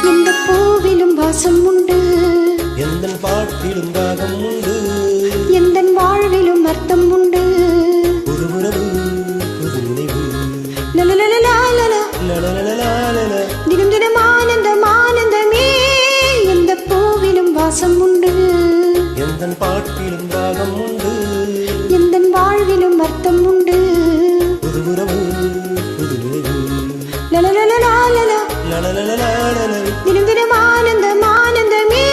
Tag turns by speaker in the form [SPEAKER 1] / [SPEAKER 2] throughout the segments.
[SPEAKER 1] எந்த பூவிலும் வாசம் உண்டு,
[SPEAKER 2] எந்தன் பாட்டிலும் ராகம் உண்டு,
[SPEAKER 1] எந்தன் வாழ்விலும் அர்த்தம் உண்டு.
[SPEAKER 2] புது உறவு புது நினைவு
[SPEAKER 1] தினம் தினம் ஆனந்தம் ஆனந்தமே. எந்த பூவிலும் வாசம் உண்டு,
[SPEAKER 2] எந்தன் பாட்டிலும் ராகம் உண்டு,
[SPEAKER 1] எந்தன் வாழ்விலும் அர்த்தம் உண்டு.
[SPEAKER 2] புது உறவு புது நினைவு
[SPEAKER 1] தினம் தினம் ஆனந்தம் ஆனந்தமே.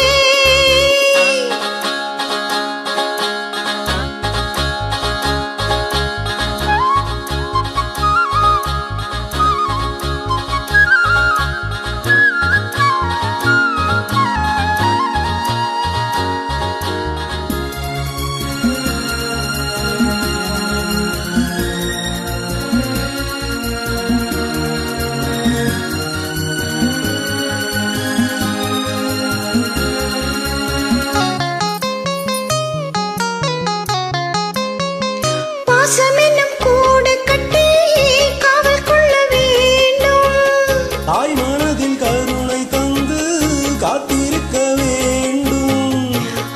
[SPEAKER 1] பாசம் என்னும் கூடு கட்டி காவல் கொள்ள வேண்டும்,
[SPEAKER 2] தாய் மனதில் கருணை தந்து காத்திருக்க வேண்டும்.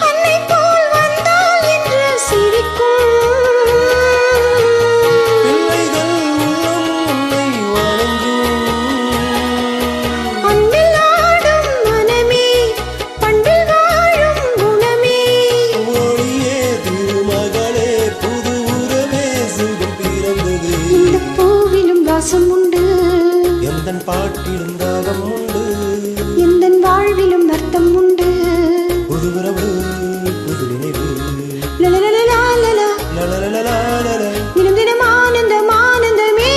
[SPEAKER 1] அன்னை போல் வந்தால் என்று சிரிக்கும்
[SPEAKER 2] பிள்ளைகள் உள்ளம் உன்னை வணங்கும்.
[SPEAKER 1] அன்பில் ஆடும் மனமே, பண்பில் வாழும் குணமே.
[SPEAKER 2] ஒளியே திருமகளே புது உறவே சுகம் பிறந்தது.
[SPEAKER 1] இந்த பூவிலும் வாசம் உண்டு,
[SPEAKER 2] எந்தன் பாட்டிலும் ராகம் உண்டு,
[SPEAKER 1] எந்தன் வாழ்விலும் அர்த்தம் உண்டு.
[SPEAKER 2] புது உறவு புது நினைவு
[SPEAKER 1] லலலலலாலலா,
[SPEAKER 2] லலலலலாலல.
[SPEAKER 1] தினம் தினம் ஆனந்தம் ஆனந்தமே.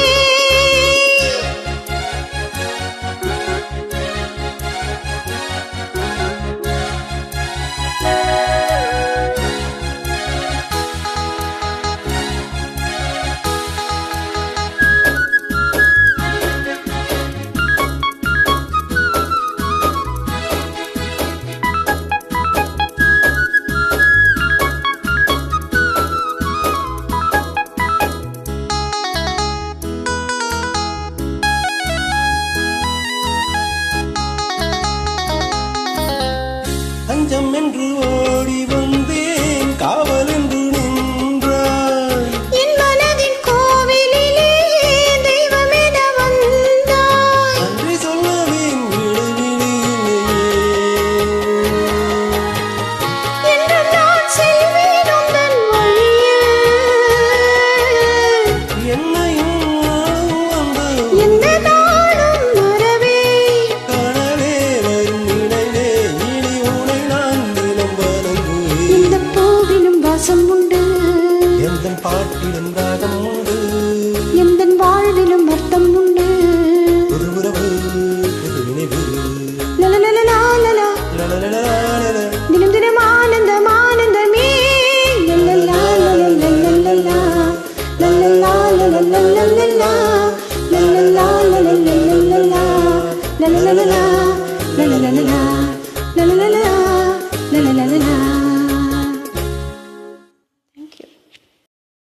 [SPEAKER 2] தஞ்சம் என்று ஓடி வந்தேன், காவல் என்று நின்றாய்.
[SPEAKER 1] என் மனதின் கோவிலிலே தெய்வம் என வந்தாய்.
[SPEAKER 2] நன்றி சொல்லவேன் விடுவிடில்லையே.
[SPEAKER 1] என்றும் நான் செல்வேன் உந்தன் வழியில்.
[SPEAKER 2] என்னையும் நானும் வந்து
[SPEAKER 1] எந்த நாளும் மறவே,
[SPEAKER 2] கனவே வரும் நினைவே, இனி உனை நான் தினம் வணங்குவேன்.
[SPEAKER 1] இந்த பூவிலும் வாசம் உண்டு,
[SPEAKER 2] எந்தன் பாட்டிலும் ராகம் உண்டு,
[SPEAKER 1] எந்தன் வாழ்விலும் அர்த்தம் உண்டு.
[SPEAKER 2] புது உறவு புது நினைவு
[SPEAKER 1] லலலலலாலலா,
[SPEAKER 2] லலலலலாலல.
[SPEAKER 1] தினம் தினம் ஆனந்தம் ஆனந்தமே. லலலாலலலலலலா, லலலாலலலலலலா, லலலாலலலலலலா, லலலலலா, லலலலலா, லலலலலா, லலலலலா.